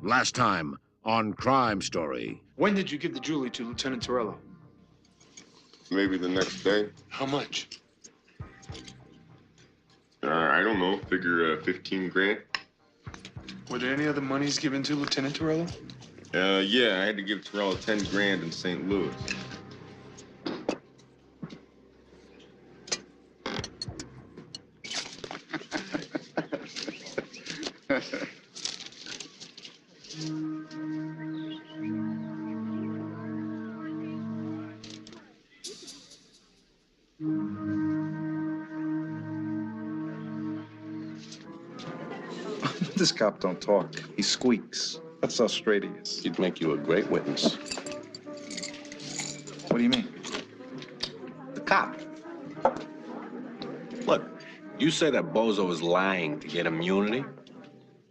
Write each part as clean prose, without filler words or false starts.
Last time on Crime Story. When did you give the jewelry to Lieutenant Torello? Maybe the next day. How much? I don't know. Figure 15 grand. Were there any other monies given to Lieutenant Torello? Yeah, I had to give Torello 10 grand in St. Louis. This cop don't talk. He squeaks. That's how straight he is. He'd make you a great witness. What do you mean? The cop. Look, you say that Bozo is lying to get immunity.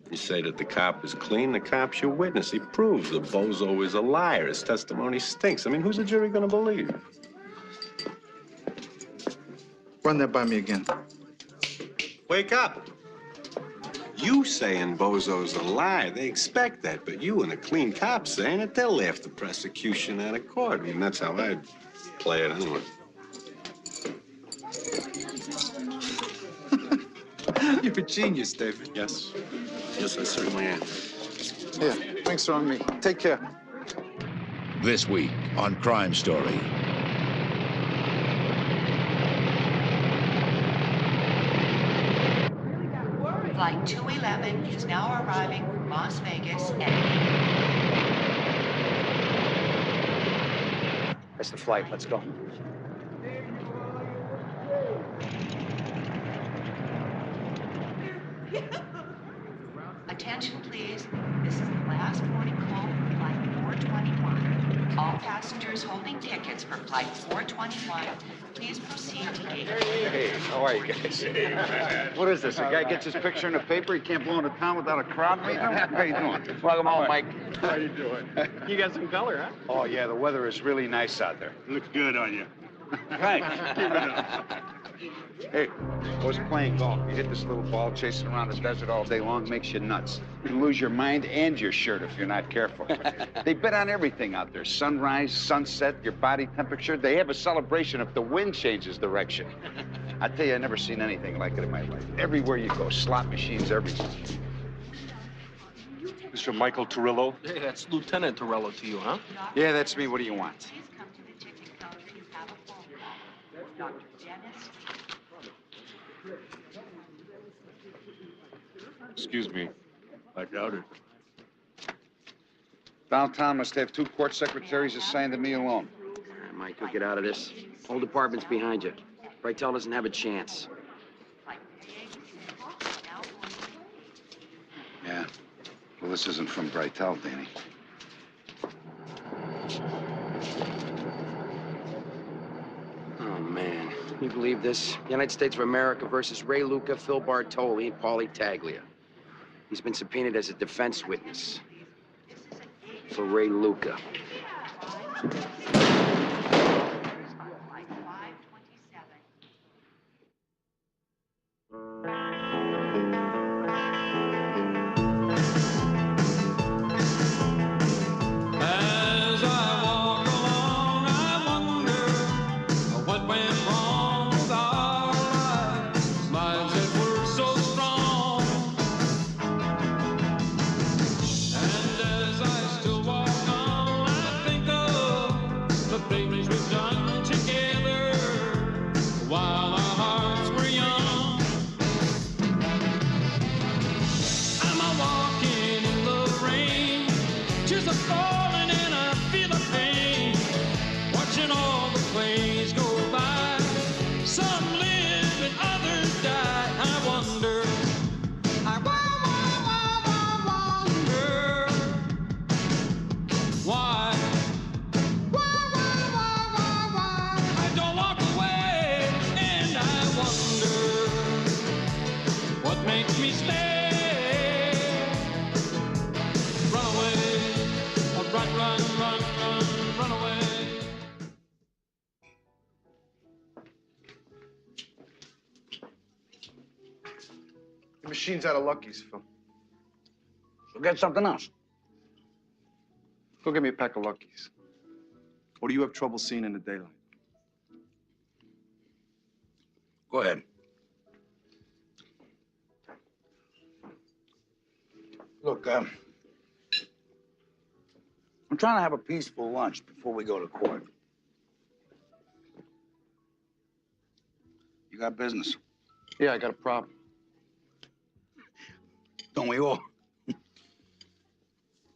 You say that the cop is clean, the cop's your witness. He proves that Bozo is a liar. His testimony stinks. I mean, who's the jury gonna believe? Run that by me again. Wake up. You saying Bozo's a liar, they expect that, but you and a clean cop saying it, they'll laugh the prosecution out of court. I mean, that's how I'd play it anyway. You're a genius, David. Yes. Yes, I certainly am. Yeah, drinks are on me. Take care. This week on Crime Story. Flight 211 is now arriving from Las Vegas and... That's the flight. Let's go. Attention, please. This is the last morning call for Flight 421. All passengers holding tickets for Flight 421, please proceed to gate. Hey, how are you guys? What is this? A guy gets his picture in the paper, he can't blow into town without a crowd meeting him? How you doing? Welcome home, Mike. How you doing? You got some color, huh? Oh, yeah, the weather is really nice out there. Looks good on you. Thanks. Hey, I was playing golf. You hit this little ball chasing around the desert all day long, makes you nuts. You can lose your mind and your shirt if you're not careful. They bet on everything out there. Sunrise, sunset, your body temperature. They have a celebration if the wind changes direction. I tell you, I've never seen anything like it in my life. Everywhere you go, slot machines, everything. Mr. Michael Torello? Hey, that's Lieutenant Torello to you, huh? Yeah, that's me. What do you want? Please come to the ticket counter if you have a phone call. Dr. Dennis. Excuse me. I doubt it. Downtown must have 2 court secretaries assigned to me alone. All right, Mike, you'll get out of this. Whole department's behind you. Brightel doesn't have a chance. Yeah. Well, this isn't from Brightel, Danny. Oh, man. Can you believe this? United States of America versus Ray Luca, Phil Bartoli, and Paulie Taglia. He's been subpoenaed as a defense witness for Ray Luca. The machine's out of Lucky's, Phil. So get something else. Go get me a pack of Luckies. Or do you have trouble seeing in the daylight? Go ahead. Look, I'm trying to have a peaceful lunch before we go to court. You got business? Yeah, I got a problem. Don't we all?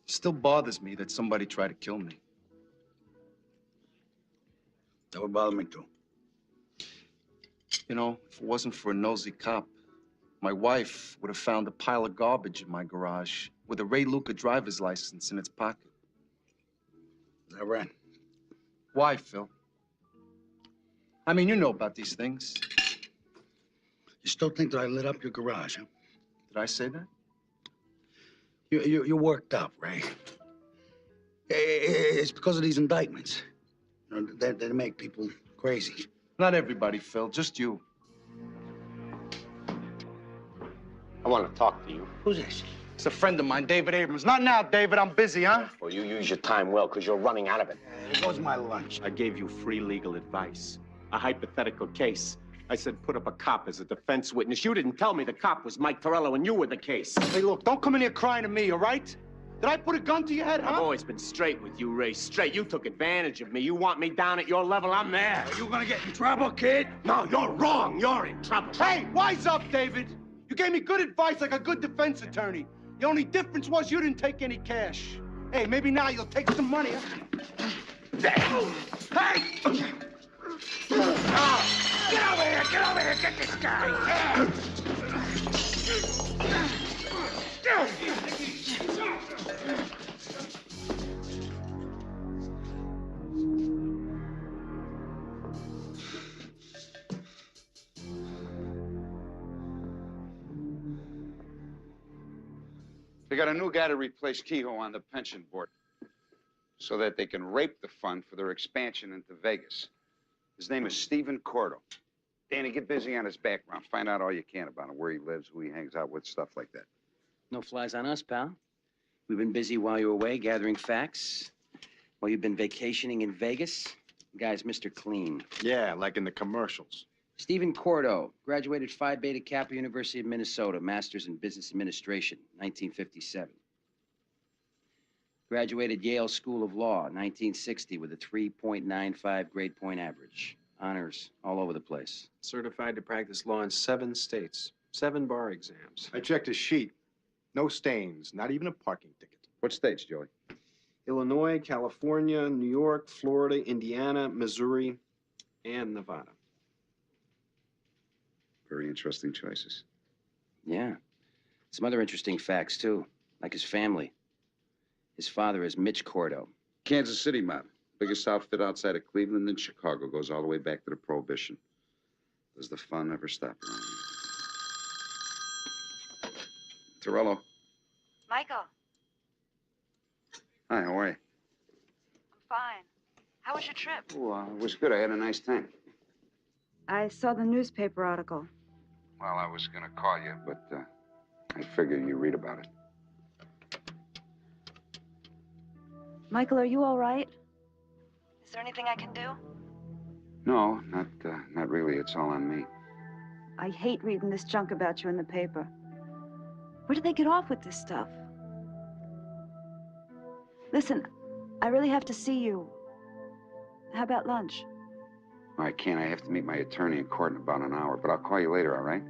Still bothers me that somebody tried to kill me. That would bother me too. You know, if it wasn't for a nosy cop, my wife would have found a pile of garbage in my garage with a Ray Luca driver's license in its pocket. Is that right? Why, Phil? I mean, you know about these things. You still think that I lit up your garage, huh? Did I say that? You're worked up, Ray. It's because of these indictments. You know, they make people crazy. Not everybody, Phil, just you. I want to talk to you. Who's this? It's a friend of mine, David Abrams. Not now, David. I'm busy, huh? Well, you use your time well, because you're running out of it. Here goes my lunch. I gave you free legal advice. A hypothetical case. I said put up a cop as a defense witness. You didn't tell me the cop was Mike Torello and you were the case. Hey, look, don't come in here crying to me, all right? Did I put a gun to your head, huh? I've always been straight with you, Ray. Straight. You took advantage of me. You want me down at your level, I'm there. Are you gonna get in trouble, kid? No, you're wrong. You're in trouble. Hey, wise up, David. You gave me good advice like a good defense attorney. The only difference was you didn't take any cash. Hey, maybe now you'll take some money, huh? Hey! Get over here! Get over here! Get this guy! They got a new guy to replace Kehoe on the pension board so that they can rape the fund for their expansion into Vegas. His name is Stephen Cordo. Danny, get busy on his background. Find out all you can about him, where he lives, who he hangs out with, stuff like that. No flies on us, pal. We've been busy while you were away gathering facts. While you've been vacationing in Vegas. The guy's Mr. Clean. Yeah, like in the commercials. Stephen Cordo, graduated Phi Beta Kappa, University of Minnesota, Master's in Business Administration, 1957. Graduated Yale School of Law, 1960, with a 3.95 grade point average. Honors all over the place. Certified to practice law in 7 states, 7 bar exams. I checked his sheet. No stains, not even a parking ticket. What states, Joey? Illinois, California, New York, Florida, Indiana, Missouri, and Nevada. Very interesting choices. Yeah. Some other interesting facts, too, like his family. His father is Mitch Cordo. Kansas City mob. Biggest outfit outside of Cleveland and Chicago. Goes all the way back to the Prohibition. Does the fun ever stop around here? Torello. Michael, Hi, how are you? I'm fine. How was your trip? Oh, it was good. I had a nice time. I saw the newspaper article. Well, I was going to call you, but I figured you read about it. Michael, are you all right? Is there anything I can do? No, not really. It's all on me. I hate reading this junk about you in the paper. Where did they get off with this stuff? Listen, I really have to see you. How about lunch? Oh, I can't. I have to meet my attorney in court in about an hour, but I'll call you later, all right?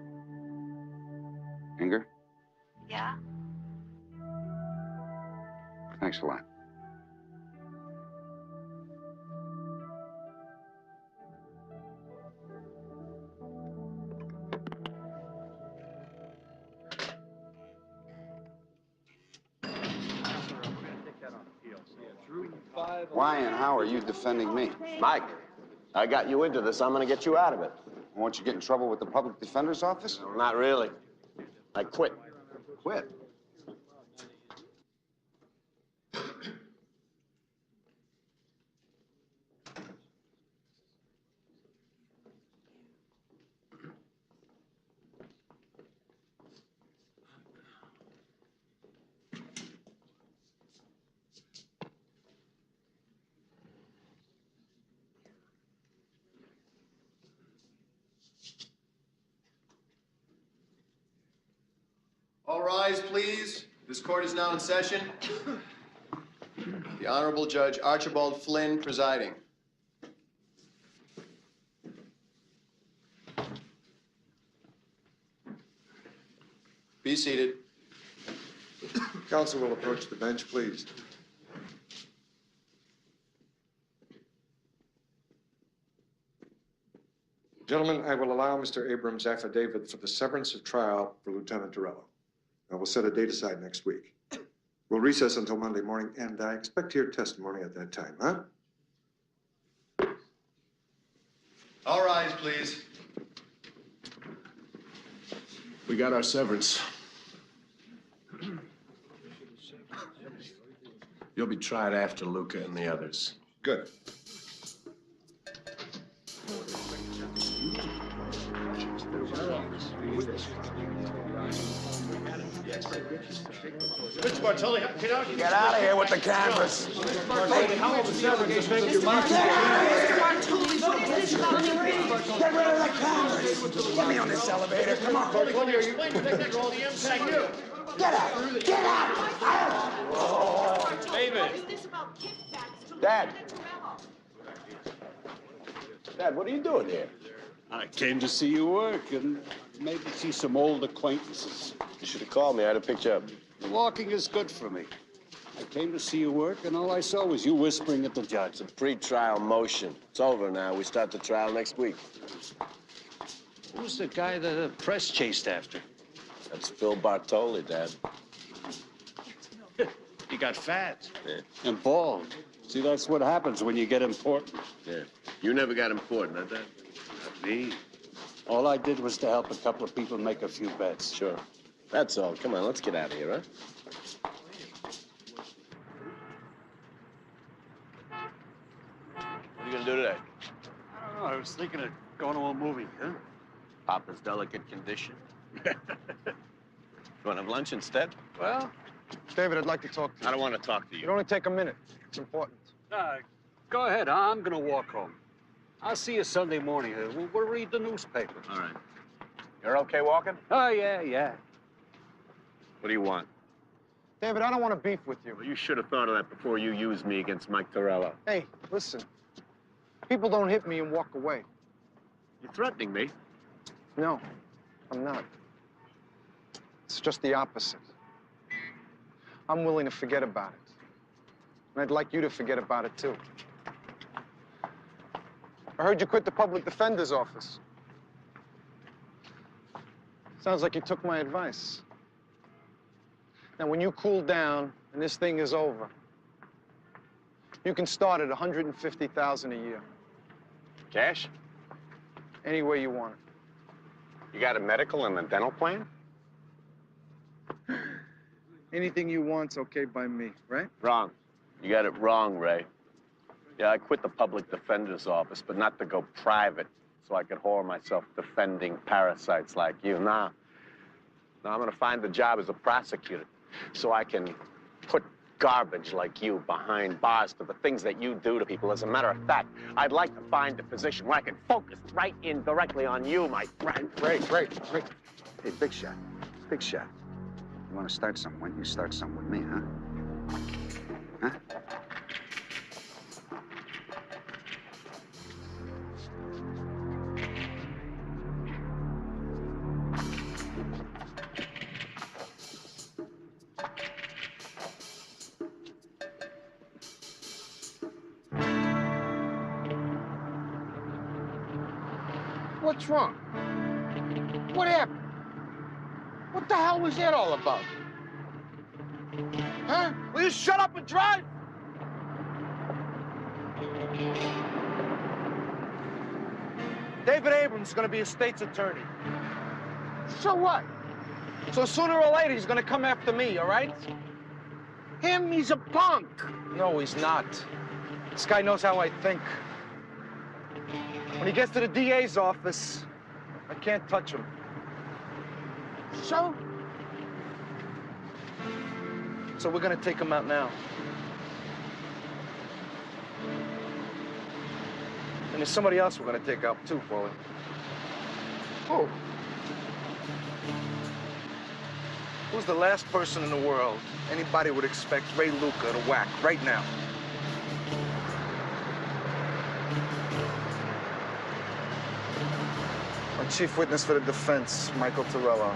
Inger? Yeah? Thanks a lot. Why and how are you defending me? Mike, I got you into this. I'm gonna get you out of it. Won't you get in trouble with the public defender's office? No, not really. I quit. Quit. All rise, please. This court is now in session. The Honorable Judge Archibald Flynn presiding. Be seated. Counsel will approach the bench, please. Gentlemen, I will allow Mr. Abrams' affidavit for the severance of trial for Lieutenant Torello. I will set a date aside next week. We'll recess until Monday morning, and I expect to hear testimony at that time, huh? All rise, please. We got our severance. You'll be tried after Luca and the others. Good. Mr. Bartoli, get out. Get out of here with the cameras. Mr. Bartoli, how will the severance affect your mind? Get rid of the cameras. Get me on this elevator. Come on. Bartoli, are you going to take all the impact you? Get out. Get out. David. Dad. Dad, what are you doing here? I came to see you work and maybe see some old acquaintances. You should have called me. I had to pick you up. Walking is good for me. I came to see you work, and all I saw was you whispering at the judge. It's a pre-trial motion. It's over now. We start the trial next week. Who's the guy the press chased after? That's Phil Bartoli, Dad. He got fat. Yeah. And bald. See, that's what happens when you get important. Yeah. You never got important, huh, Dad? Not me. All I did was to help a couple of people make a few bets. Sure. That's all. Come on, let's get out of here, huh? What are you gonna do today? I don't know. I was thinking of going to a movie, huh? Papa's delicate condition. You want to have lunch instead? Well, David, I'd like to talk to you. I don't want to talk to you. It'll only take a minute. It's important. go ahead. I'm going to walk home. I'll see you Sunday morning. We'll read the newspaper. All right. You're okay walking? Oh, yeah. What do you want? David, I don't want to beef with you. Well, you should have thought of that before you used me against Mike Torello. Hey, listen. People don't hit me and walk away. You're threatening me? No, I'm not. It's just the opposite. I'm willing to forget about it. And I'd like you to forget about it, too. I heard you quit the public defender's office. Sounds like you took my advice. Now, when you cool down and this thing is over, you can start at $150,000 a year. Cash? Any way you want it. You got a medical and a dental plan? Anything you want's okay by me, right? Wrong. You got it wrong, Ray. Yeah, I quit the public defender's office, but not to go private, so I could whore myself defending parasites like you. Now I'm gonna find a job as a prosecutor, so I can put garbage like you behind bars for the things that you do to people. As a matter of fact, I'd like to find a position where I can focus right in directly on you, my friend. Great. Hey, big shot. You want to start something? Why don't you start something with me, huh? What's wrong? What happened? What the hell was that all about? Huh? Will you shut up and drive? David Abrams is going to be a state's attorney. So what? So sooner or later, he's going to come after me, all right? Him, he's a punk. No, he's not. This guy knows how I think. When he gets to the DA's office, I can't touch him. So we're gonna take him out now. And there's somebody else we're gonna take out too, Paulie. Who? Who's the last person in the world anybody would expect Ray Luca to whack right now? Our chief witness for the defense, Michael Torello.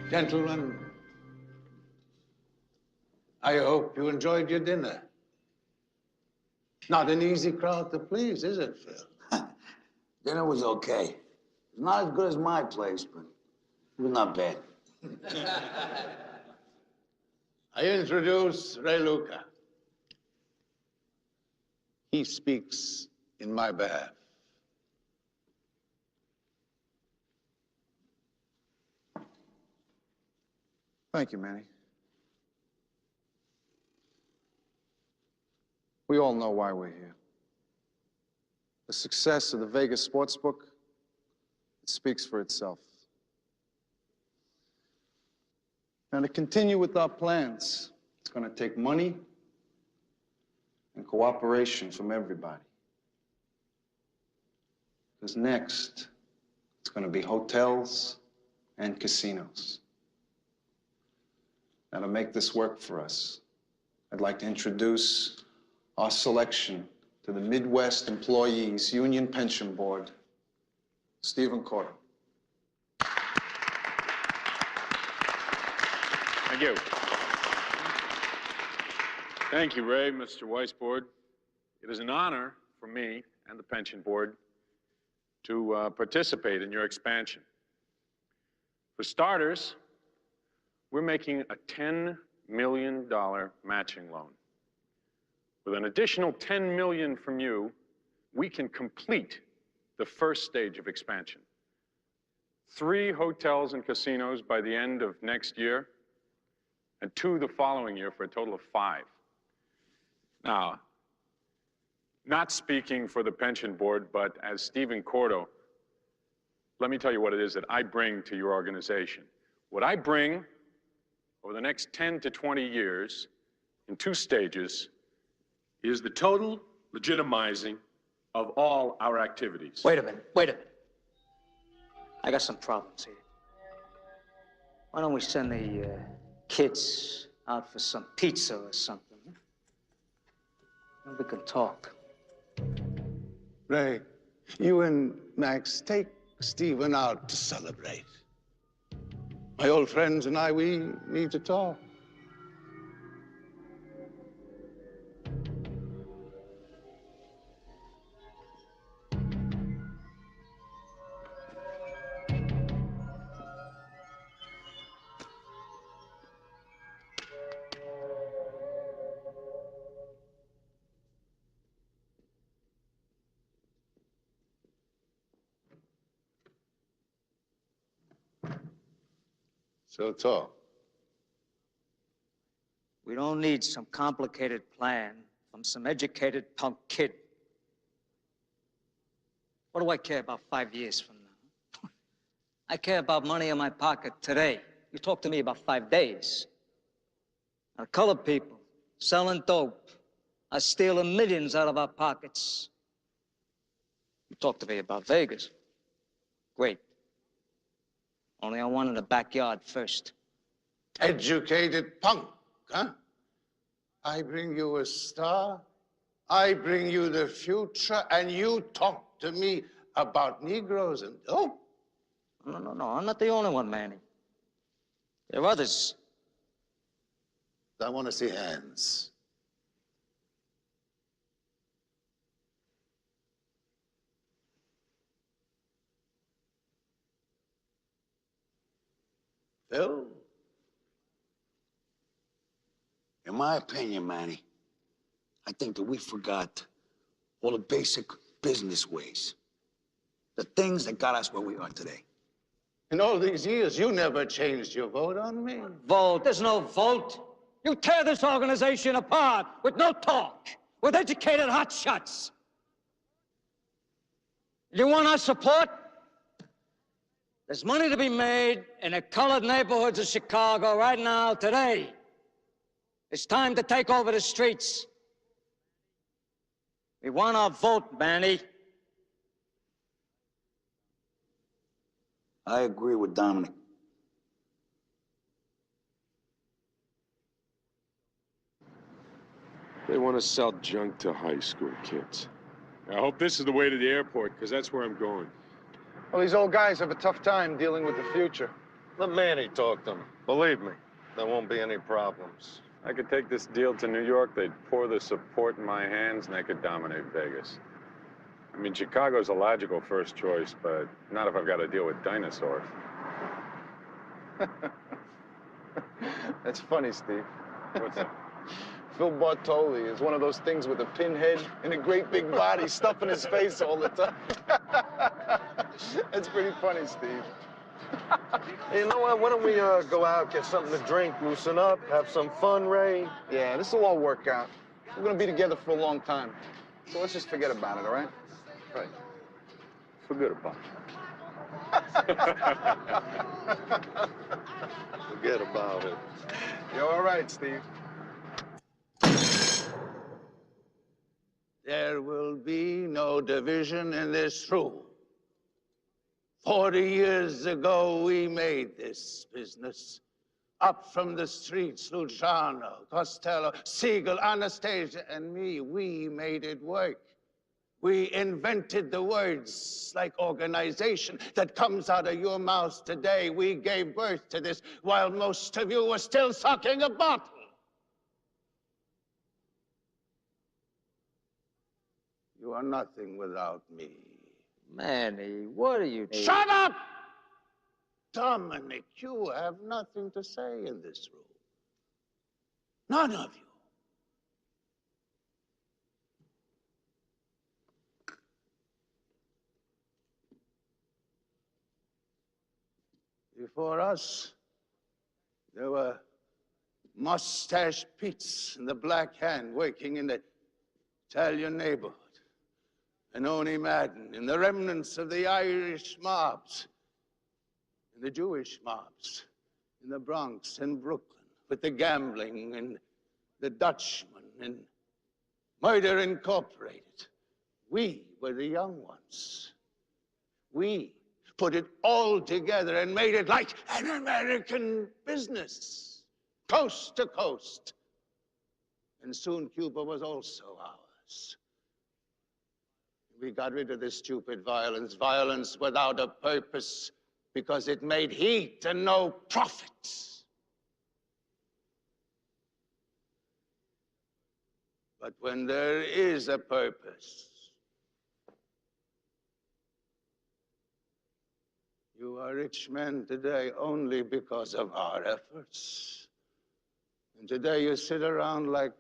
Gentlemen, I hope you enjoyed your dinner. Not an easy crowd to please, is it, Phil? Dinner was okay. Not as good as my place, but it was not bad. I introduce Ray Luca. He speaks in my behalf. Thank you, Manny. We all know why we're here. The success of the Vegas sportsbook, it speaks for itself. Now, to continue with our plans, it's going to take money and cooperation from everybody. Because next, it's going to be hotels and casinos. Now, to make this work for us, I'd like to introduce our selection to the Midwest Employees Union Pension Board, Stephen Cordo. Thank you. Thank you, Ray, Mr. Weisbord. It is an honor for me and the pension board to participate in your expansion. For starters, we're making a $10 million matching loan. With an additional $10 million from you, we can complete the first stage of expansion. 3 hotels and casinos by the end of next year, and 2 the following year for a total of 5. Now, not speaking for the pension board, but as Stephen Cordo, let me tell you what it is that I bring to your organization. What I bring over the next 10 to 20 years in 2 stages is the total legitimizing of all our activities. Wait a minute. I got some problems here. Why don't we send the kids out for some pizza or something? And we can talk. Ray, you and Max take Stephen out to celebrate. My old friends and I, we need to talk. So talk. We don't need some complicated plan from some educated punk kid. What do I care about 5 years from now? I care about money in my pocket today. You talk to me about 5 days. Now, colored people selling dope are stealing millions out of our pockets. You talk to me about Vegas. Great. Only I want in the backyard first. Educated punk, huh? I bring you a star, I bring you the future, and you talk to me about Negroes and dope? No, I'm not the only one, Manny. There are others. I want to see hands. Phil? In my opinion, Manny, I think that we forgot all the basic business ways. The things that got us where we are today. In all these years, you never changed your vote on me. Vote? There's no vote. You tear this organization apart with no talk, with educated hotshots. You want our support? There's money to be made in the colored neighborhoods of Chicago right now, today. It's time to take over the streets. We want our vote, Manny. I agree with Dominic. They want to sell junk to high school kids. I hope this is the way to the airport, because that's where I'm going. Well, these old guys have a tough time dealing with the future. Let Manny talk to them. Believe me, there won't be any problems. I could take this deal to New York, they'd pour the support in my hands, and I could dominate Vegas. I mean, Chicago's a logical first choice, but not if I've got to deal with dinosaurs. That's funny, Steve. What's that? Phil Bartoli is one of those things with a pinhead and a great big body stuffing his face all the time. That's pretty funny, Steve. Hey, you know what? Why don't we go out, get something to drink, loosen up, have some fun, Ray? Yeah, this will all work out. We're gonna be together for a long time. So let's just forget about it, all right? Right. Forget about it. Forget about it. You're all right, Steve. There will be no division in this room. 40 years ago, we made this business. Up from the streets, Luciano, Costello, Siegel, Anastasia, and me, we made it work. We invented the words like organization that comes out of your mouths today. We gave birth to this while most of you were still sucking a bottle. You are nothing without me. Manny, what are you doing? Shut up! Dominic, you have nothing to say in this room. None of you. Before us, there were Mustache Pete's and the Black Hand working in the Italian neighborhood. And Oni Madden, and the remnants of the Irish mobs, and the Jewish mobs in the Bronx and Brooklyn, with the gambling and the Dutchman and Murder Incorporated. We were the young ones. We put it all together and made it like an American business, coast to coast. And soon Cuba was also ours. We got rid of this stupid violence, violence without a purpose, because it made heat and no profits. But when there is a purpose, you are rich men today only because of our efforts. And today you sit around like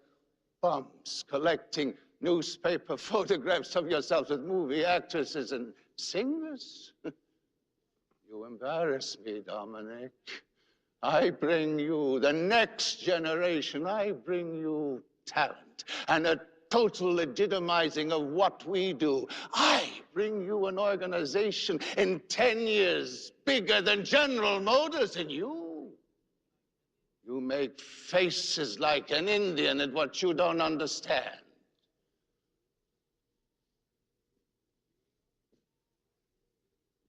bums collecting newspaper photographs of yourselves with movie actresses and singers. You embarrass me, Dominic. I bring you the next generation. I bring you talent and a total legitimizing of what we do. I bring you an organization in 10 years bigger than General Motors, and you make faces like an Indian at what you don't understand.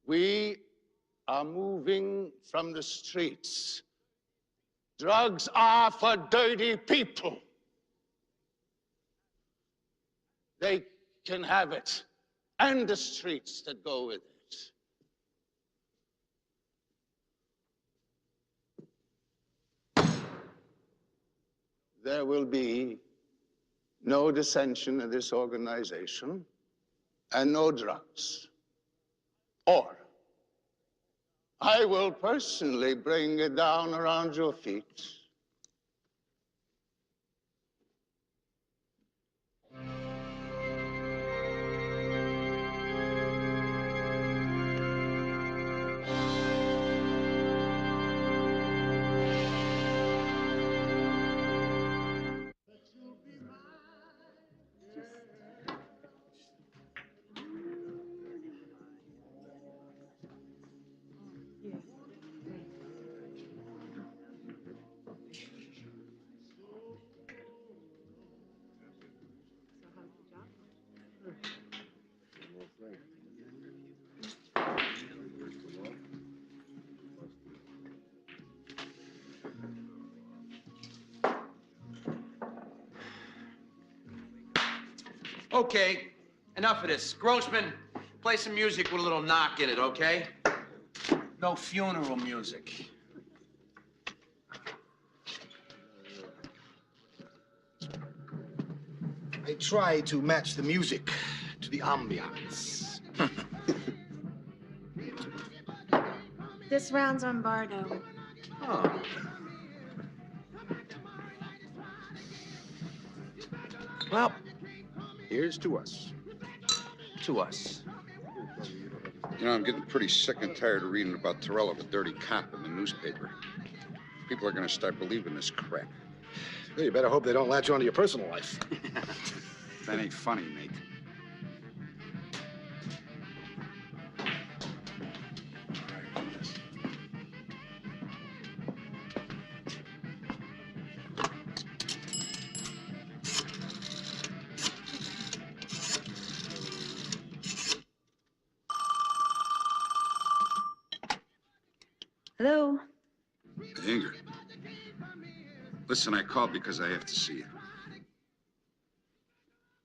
We are moving from the streets. Drugs are for dirty people. They can have it, and the streets that go with it. There will be no dissension in this organization and no drugs. Or I will personally bring it down around your feet. Okay, enough of this. Grossman, play some music with a little knock in it, okay? No funeral music. I try to match the music to the ambiance. This round's on Bardo. Oh. Well, here's to us. To us. You know, I'm getting pretty sick and tired of reading about Torello, the dirty cop, in the newspaper. People are gonna start believing this crap. Well, you better hope they don't latch onto your personal life. That ain't funny, mate. Hello? Ingrid. Listen, I called because I have to see you.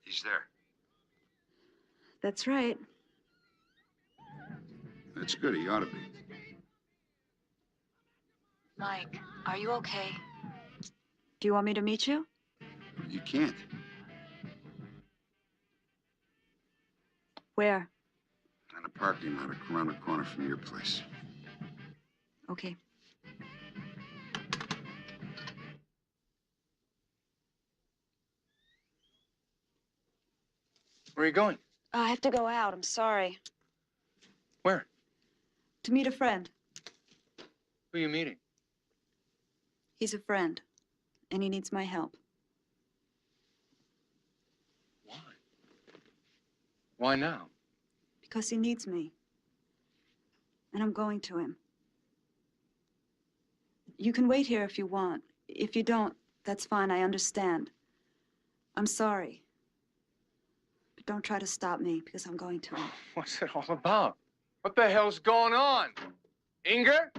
He's there. That's right. That's good. He ought to be. Mike, are you okay? Do you want me to meet you? You can't. Where? In a parking lot around the corner from your place. Okay. Where are you going? I have to go out. I'm sorry. Where? To meet a friend. Who are you meeting? He's a friend, and he needs my help. Why? Why now? Because he needs me. And I'm going to him. You can wait here if you want. If you don't, that's fine. I understand. I'm sorry. But don't try to stop me, because I'm going to him. What's it all about? What the hell's going on? Inger?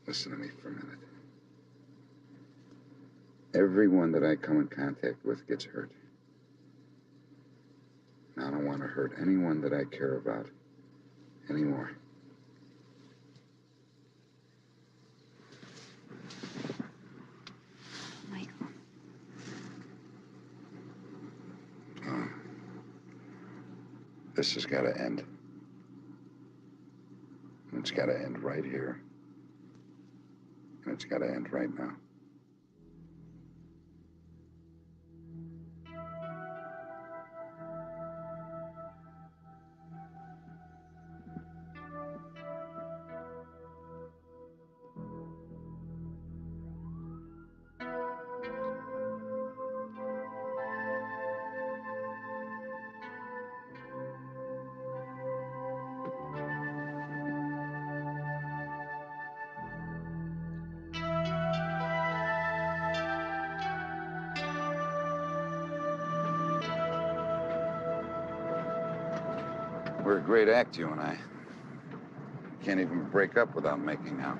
Listen to me for a minute. Everyone that I come in contact with gets hurt. And I don't want to hurt anyone that I care about anymore. Michael. This has got to end. It's got to end right here. And it's got to end right now. We're a great act, you and I. Can't even break up without making out.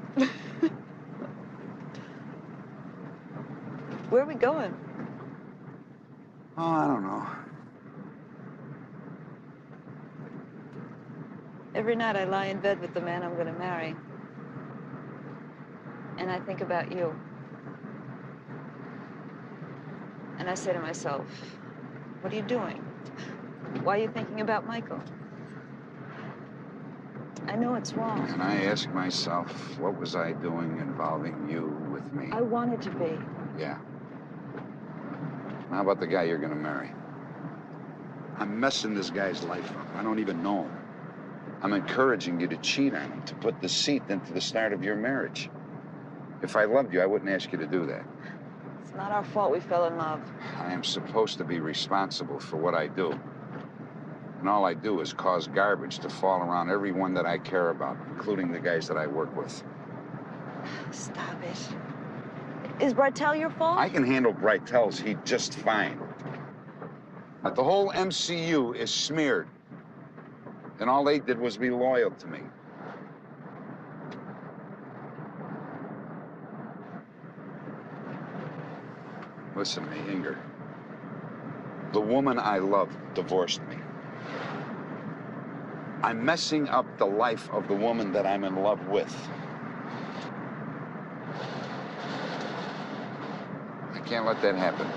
Where are we going? Oh, I don't know. Every night I lie in bed with the man I'm going to marry. And I think about you. And I say to myself, what are you doing? Why are you thinking about Michael? I know it's wrong. And I ask myself, what was I doing involving you with me? I wanted to be. Yeah. How about the guy you're gonna marry? I'm messing this guy's life up. I don't even know him. I'm encouraging you to cheat on him, to put deceit into the start of your marriage. If I loved you, I wouldn't ask you to do that. It's not our fault we fell in love. I am supposed to be responsible for what I do. And all I do is cause garbage to fall around everyone that I care about, including the guys that I work with. Stop it. Is Bartell your fault? I can handle Brightel's heat just fine. But the whole MCU is smeared. And all they did was be loyal to me. Listen to me, Inger. The woman I love divorced me. I'm messing up the life of the woman that I'm in love with. I can't let that happen.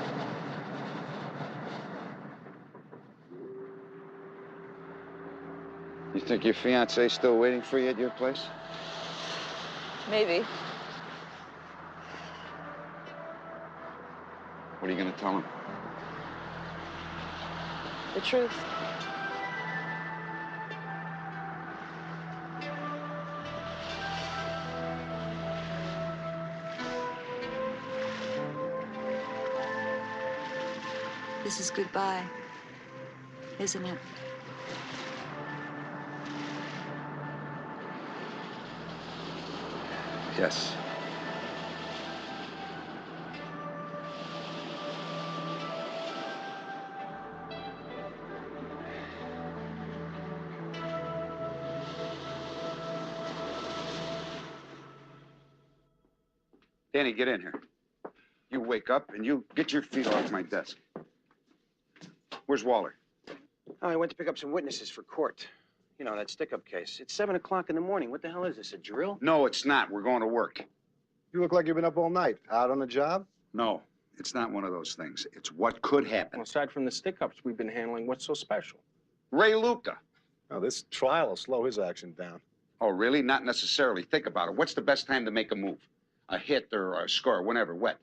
You think your fiance's still waiting for you at your place? Maybe. What are you gonna tell him? The truth. This is goodbye, isn't it? Yes. Danny, get in here. You wake up and you get your feet off my desk. Where's Waller? Oh, I went to pick up some witnesses for court. You know, that stick-up case. It's 7 o'clock in the morning. What the hell is this, a drill? No, it's not. We're going to work. You look like you've been up all night. Out on the job? No, it's not one of those things. It's what could happen. Well, aside from the stick-ups we've been handling, what's so special? Ray Luca. Now, this trial will slow his action down. Oh, really? Not necessarily. Think about it. What's the best time to make a move? A hit or a score, whenever, what?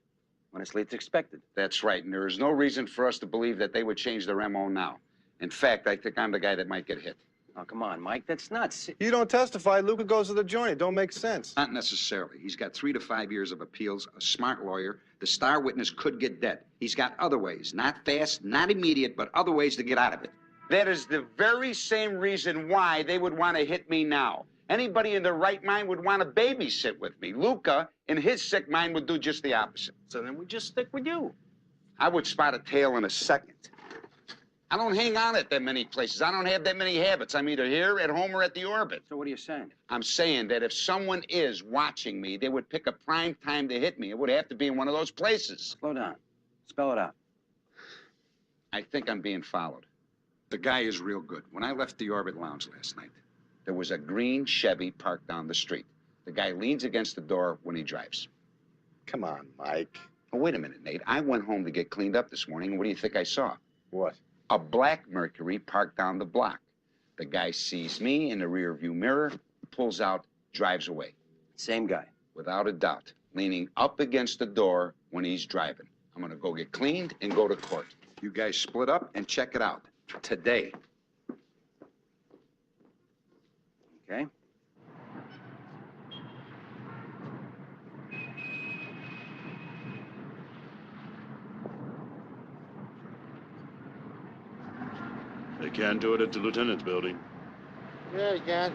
When it's least expected. That's right, and there is no reason for us to believe that they would change their MO now. In fact, I think I'm the guy that might get hit. Oh, come on, Mike, that's nuts. You don't testify, Luca goes to the joint. It don't make sense. Not necessarily. He's got 3 to 5 years of appeals, a smart lawyer. The star witness could get dead. He's got other ways, not fast, not immediate, but other ways to get out of it. That is the very same reason why they would want to hit me now. Anybody in their right mind would want to babysit with me. Luca, in his sick mind, would do just the opposite. So then we just stick with you. I would spot a tail in a second. I don't hang on at that many places. I don't have that many habits. I'm either here, at home, or at the orbit. So what are you saying? I'm saying that if someone is watching me, they would pick a prime time to hit me. It would have to be in one of those places. Slow down. Spell it out. I think I'm being followed. The guy is real good. When I left the Orbit Lounge last night, there was a green Chevy parked down the street. The guy leans against the door when he drives. Come on, Mike. Oh, wait a minute, Nate. I went home to get cleaned up this morning, and what do you think I saw? What? A black Mercury parked down the block. The guy sees me in the rearview mirror, pulls out, drives away. Same guy. Without a doubt, leaning up against the door when he's driving. I'm gonna go get cleaned and go to court. You guys split up and check it out. Today. Okay. They can't do it at the lieutenant's building. Yeah, you can.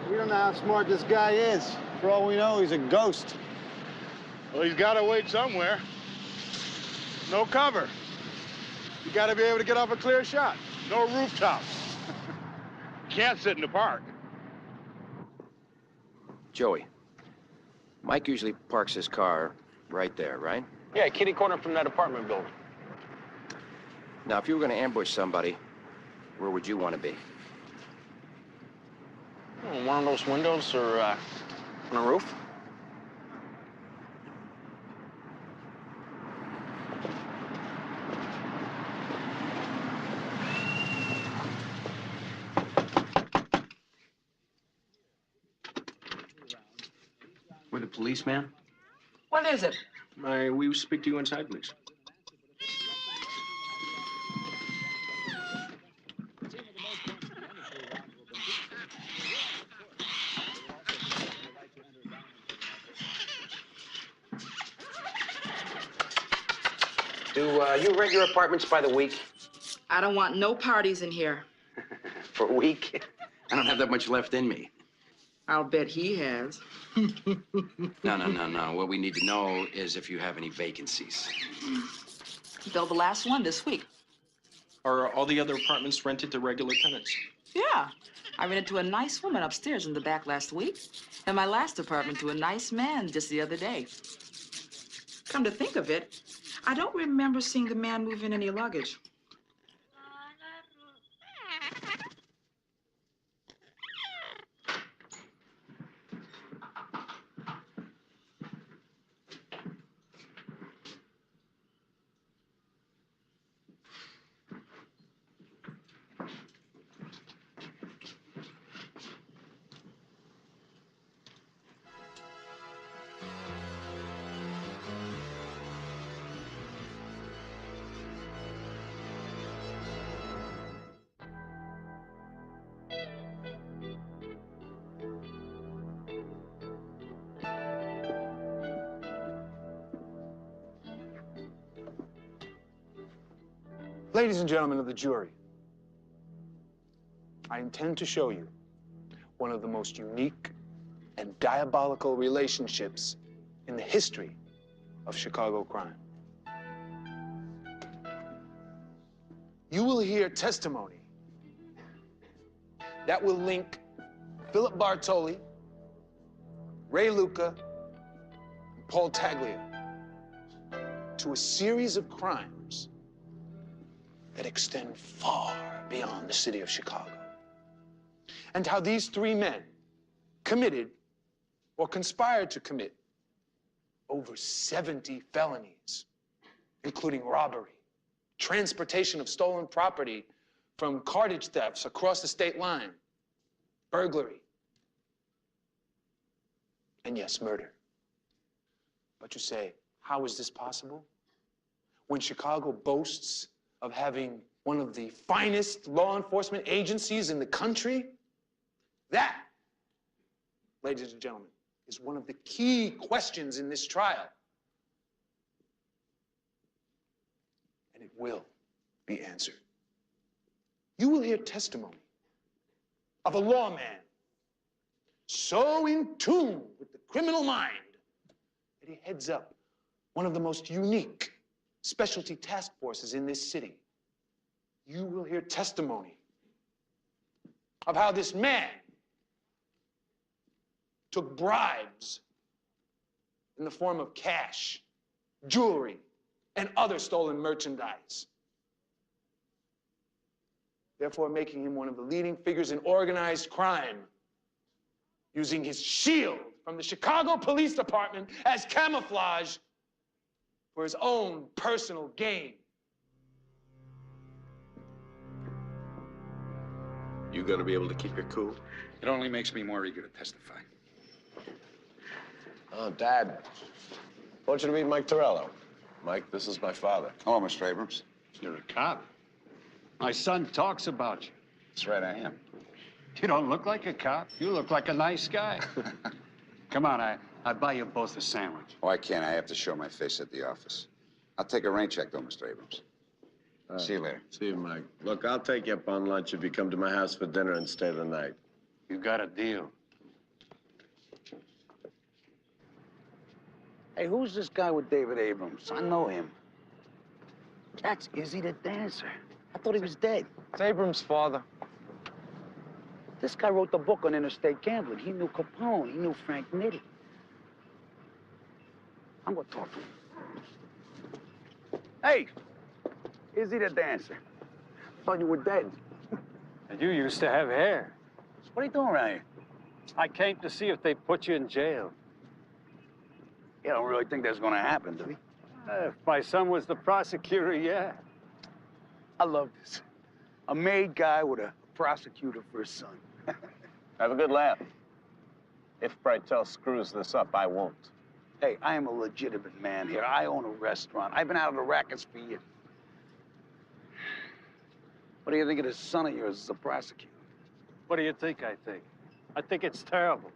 We don't know how smart this guy is. For all we know, he's a ghost. Well, he's got to wait somewhere. No cover. You got to be able to get off a clear shot. No rooftops. Can't sit in the park. Joey, Mike usually parks his car right there, right? Yeah, kitty corner from that apartment building. Now, if you were going to ambush somebody, where would you want to be? One of those windows or on a roof? We're the police, ma'am? What is it? We speak to you inside, please. Do you rent your apartments by the week? I don't want no parties in here. For a week? I don't have that much left in me. I'll bet he has. No. What we need to know is if you have any vacancies. Build the last one this week. Are all the other apartments rented to regular tenants? Yeah. I rented to a nice woman upstairs in the back last week, and my last apartment to a nice man just the other day. Come to think of it, I don't remember seeing the man move in any luggage. Ladies and gentlemen of the jury, I intend to show you one of the most unique and diabolical relationships in the history of Chicago crime. You will hear testimony that will link Philip Bartoli, Ray Luca, and Paul Taglia to a series of crimes that extend far beyond the city of Chicago. And how these three men committed or conspired to commit over 70 felonies, including robbery, transportation of stolen property from cartage thefts across the state line, burglary, and yes, murder. But you say, how is this possible? When Chicago boasts of having one of the finest law enforcement agencies in the country? That, ladies and gentlemen, is one of the key questions in this trial. And it will be answered. You will hear testimony of a lawman so in tune with the criminal mind that he heads up one of the most unique specialty task forces in this city. You will hear testimony of how this man took bribes in the form of cash, jewelry, and other stolen merchandise, therefore making him one of the leading figures in organized crime, using his shield from the Chicago Police Department as camouflage for his own personal gain. You gonna be able to keep your cool? It only makes me more eager to testify. Oh, Dad. I want you to meet Mike Torello. Mike, this is my father. Hello, Mr. Abrams. You're a cop. My son talks about you. That's right, I am. You don't look like a cop. You look like a nice guy. Come on, I'll buy you both a sandwich. Oh, I can't. I have to show my face at the office. I'll take a rain check, though, Mr. Abrams. See you later. See you, Mike. Look, I'll take you up on lunch if you come to my house for dinner and stay the night. You got a deal. Hey, who's this guy with David Abrams? I know him. That's Izzy the dancer. I thought he was dead. It's Abrams' father. This guy wrote the book on interstate gambling. He knew Capone. He knew Frank Nitti. I'm gonna talk to him. Hey, Izzy the dancer. Thought you were dead. And you used to have hair. What are you doing around here? I came to see if they put you in jail. You don't really think that's gonna happen, do you? If my son was the prosecutor, yeah. I love this. A made guy with a prosecutor for his son. Have a good laugh. If Brightel screws this up, I won't. Hey, I am a legitimate man here. I own a restaurant. I've been out of the rackets for years. What do you think of this son of yours as a prosecutor? What do you think I think? I think it's terrible.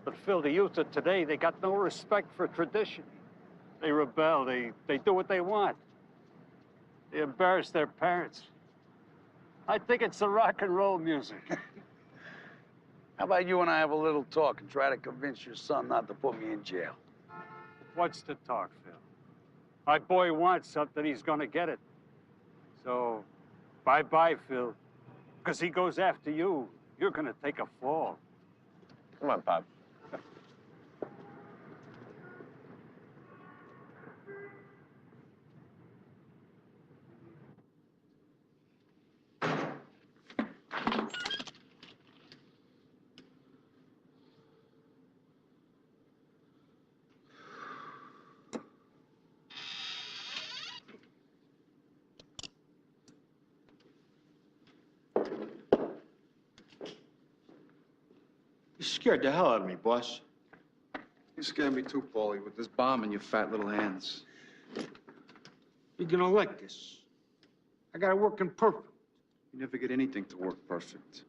But Phil, the youth of today, they got no respect for tradition. They rebel, they do what they want. They embarrass their parents. I think it's the rock and roll music. How about you and I have a little talk and try to convince your son not to put me in jail? What's the talk, Phil? My boy wants something, he's gonna get it. So, bye-bye, Phil. Because he goes after you, you're gonna take a fall. Come on, Pop. You scared the hell out of me, boss. You scared me too, Paulie, with this bomb in your fat little hands. You're gonna like this. I got it working perfect. You never get anything to work perfect.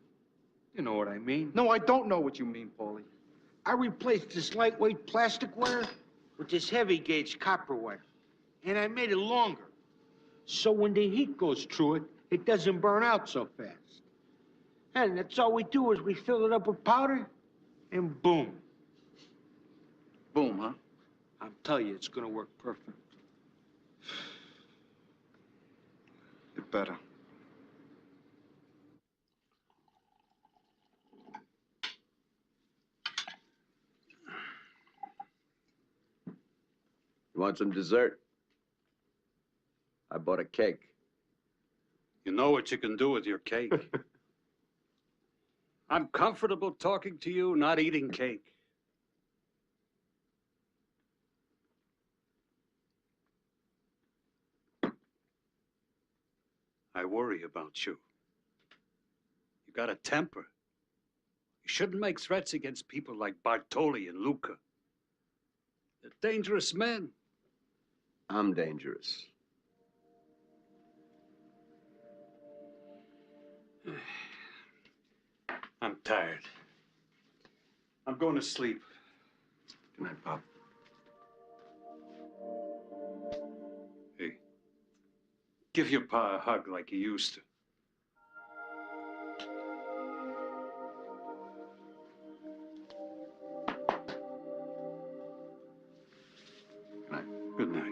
You know what I mean? No, I don't know what you mean, Paulie. I replaced this lightweight plastic wire with this heavy gauge copper wire. And I made it longer. So when the heat goes through it, it doesn't burn out so fast. And that's all we do is we fill it up with powder, and boom. Boom, huh? I'll tell you, it's gonna work perfect. You better. You want some dessert? I bought a cake. You know what you can do with your cake. I'm comfortable talking to you, not eating cake. I worry about you. You got a temper. You shouldn't make threats against people like Bartoli and Luca. They're dangerous men. I'm dangerous. I'm tired. I'm going to sleep. Good night, Pop. Hey, give your pa a hug like you used to. Good night. Good night.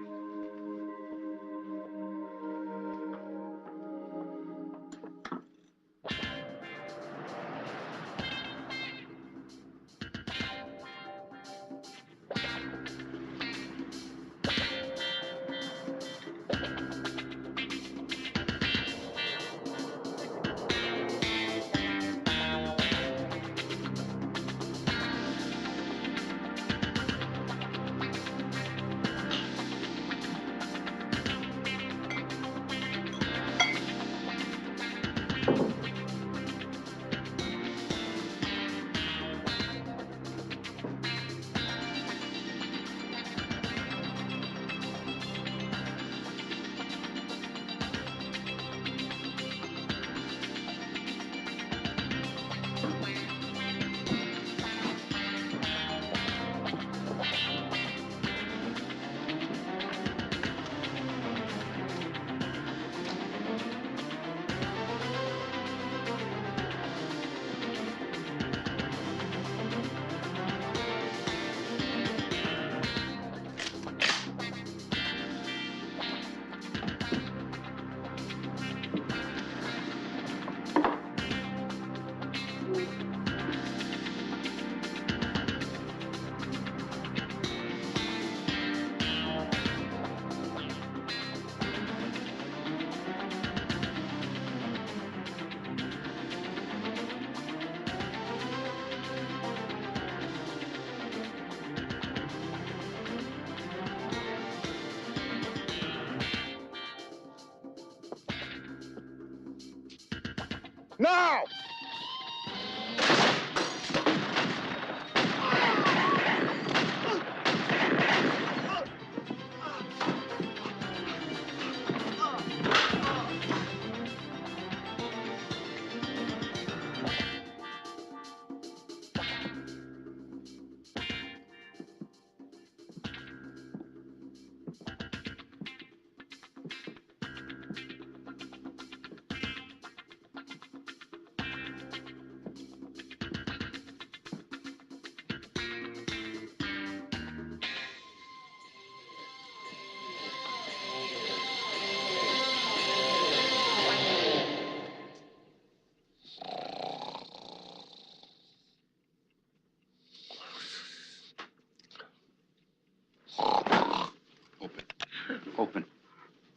Now!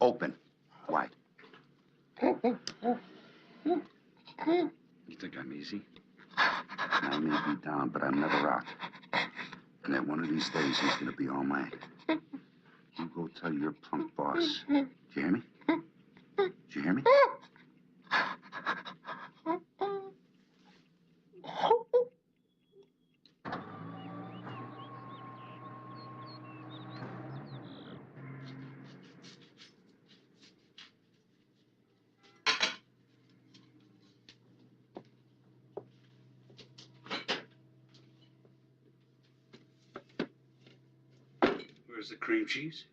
Open. Wide. You think I'm easy? I may be down, but I'm never out. And that one of these days, he's gonna be all mine. You go tell your punk boss. Did you hear me? Did you hear me? Where's the cream cheese?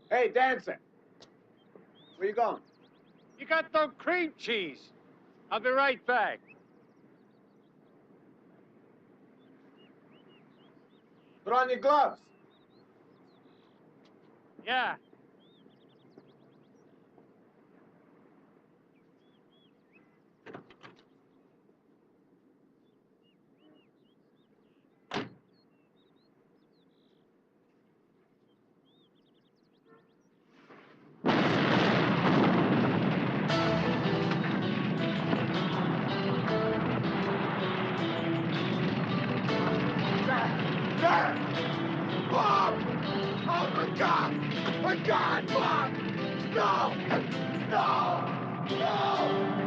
Hey, dancer. Where you going? You got no cream cheese. I'll be right back. Put on your gloves. Yeah. Dad! Bob! Oh, my God! My God, Bob! No! No! No!